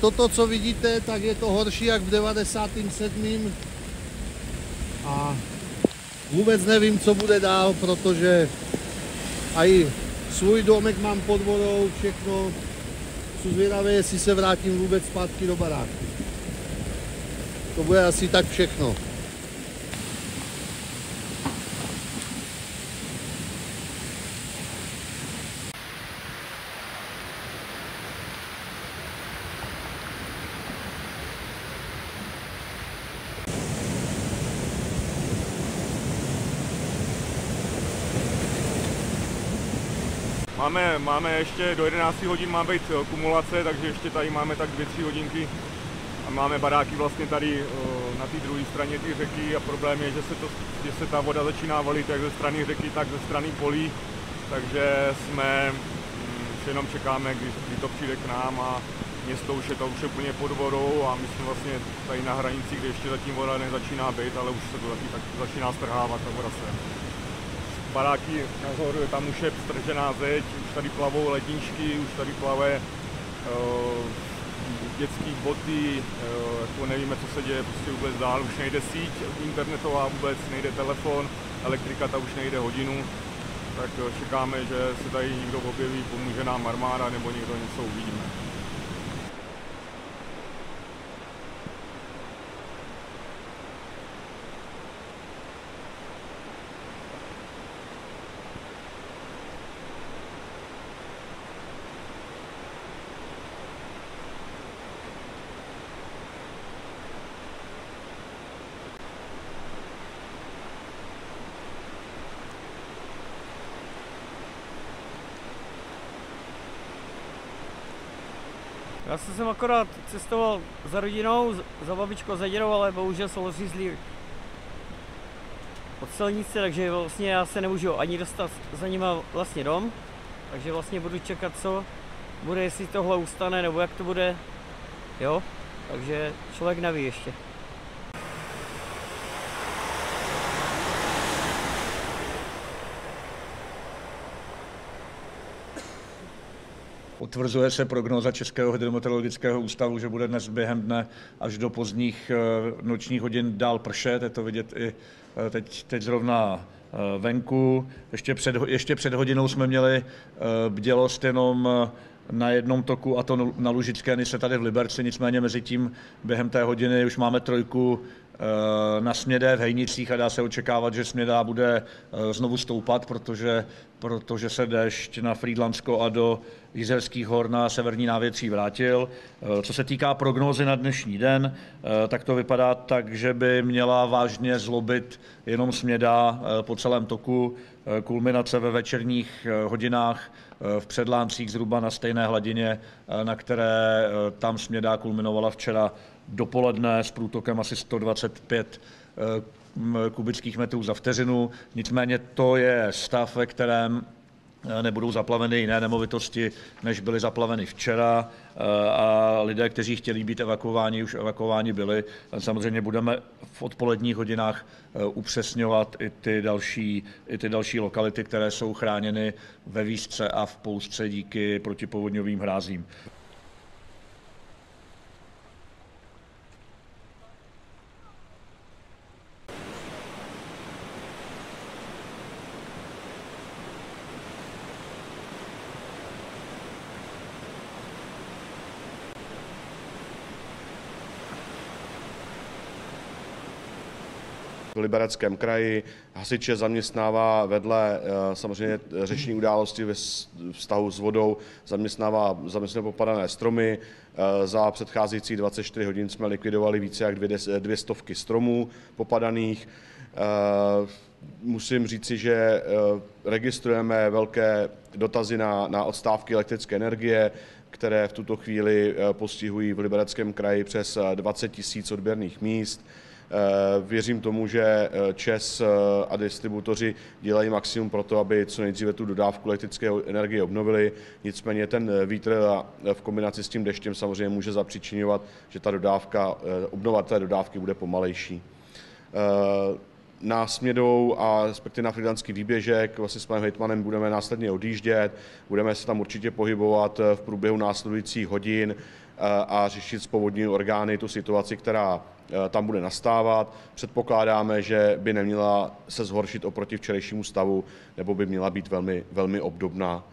toto, co vidíte, tak je to horší jak v 97. A vůbec nevím, co bude dál, protože i svůj domek mám pod vodou, všechno. Jsou zvědavé, jestli se vrátím vůbec zpátky do baráku. To bude asi tak všechno. Máme ještě do 11 hodin má být kumulace, takže ještě tady máme tak 2-3 hodinky a máme baráky vlastně tady na té druhé straně té řeky a problém je, že se ta voda začíná valit jak ze strany řeky, tak ze strany polí, takže už jenom čekáme, kdy to přijde k nám a město už je úplně pod vodou a my jsme vlastně tady na hranici, kde ještě zatím voda nezačíná být, ale už se to taky tak začíná strhávat ta voda sem. Baráky nahoru, tam už je stržená zeď, už tady plavou ledničky, už tady plave dětský boty, jako nevíme, co se děje prostě vůbec dál, už nejde síť internetová vůbec, nejde telefon, elektrika ta už nejde hodinu, tak čekáme, že se tady někdo objeví, pomůže nám armáda nebo někdo něco uvidíme. Já jsem akorát cestoval za rodinou, za babičkou, za dědou, ale bohužel jsou rozřízlí od silnice, takže vlastně já se nemůžu ani dostat za nima vlastně dom. Takže vlastně budu čekat, co bude, jestli tohle ustane, nebo jak to bude, jo. Takže člověk neví ještě. Potvrzuje se prognóza Českého hydrometeorologického ústavu, že bude dnes během dne až do pozdních nočních hodin dál pršet. Je to vidět i teď zrovna venku. Ještě před hodinou jsme měli bdělost jenom na jednom toku, a to na Lužické Nyse tady v Liberci. Nicméně mezi tím během té hodiny už máme trojku na Smědé v Hejnicích a dá se očekávat, že Smědá bude znovu stoupat, protože se déšť na Frýdlantsko a do Jizerských hor na severní návětří vrátil. Co se týká prognózy na dnešní den, tak to vypadá tak, že by měla vážně zlobit jenom Směda po celém toku. Kulminace ve večerních hodinách v Předláncích zhruba na stejné hladině, na které tam Směda kulminovala včera dopoledne s průtokem asi 125 kubických metrů za vteřinu. Nicméně to je stav, ve kterém nebudou zaplaveny jiné nemovitosti, než byly zaplaveny včera, a lidé, kteří chtěli být evakuováni, už evakuováni byli. Samozřejmě budeme v odpoledních hodinách upřesňovat i ty další lokality, které jsou chráněny ve Výšce a v Poustře díky protipovodňovým hrázím. V Libereckém kraji hasiče zaměstnává vedle samozřejmě řešení události ve vztahu s vodou, zaměstnává popadané stromy. Za předcházející 24 hodin jsme likvidovali více jak 200 stromů popadaných. Musím říci, že registrujeme velké dotazy na odstávky elektrické energie, které v tuto chvíli postihují v Libereckém kraji přes 20 000 odběrných míst. Věřím tomu, že ČEZ a distributoři dělají maximum pro to, aby co nejdříve tu dodávku elektrické energie obnovili. Nicméně ten vítr v kombinaci s tím deštěm samozřejmě může zapříčiňovat, že ta obnova té dodávky bude pomalejší. na Smědou a respektive na Frýdlantský výběžek. Vlastně s panem hejtmanem budeme následně odjíždět, budeme se tam určitě pohybovat v průběhu následujících hodin a řešit s povodními orgány tu situaci, která tam bude nastávat. Předpokládáme, že by neměla se zhoršit oproti včerejšímu stavu, nebo by měla být velmi, velmi obdobná.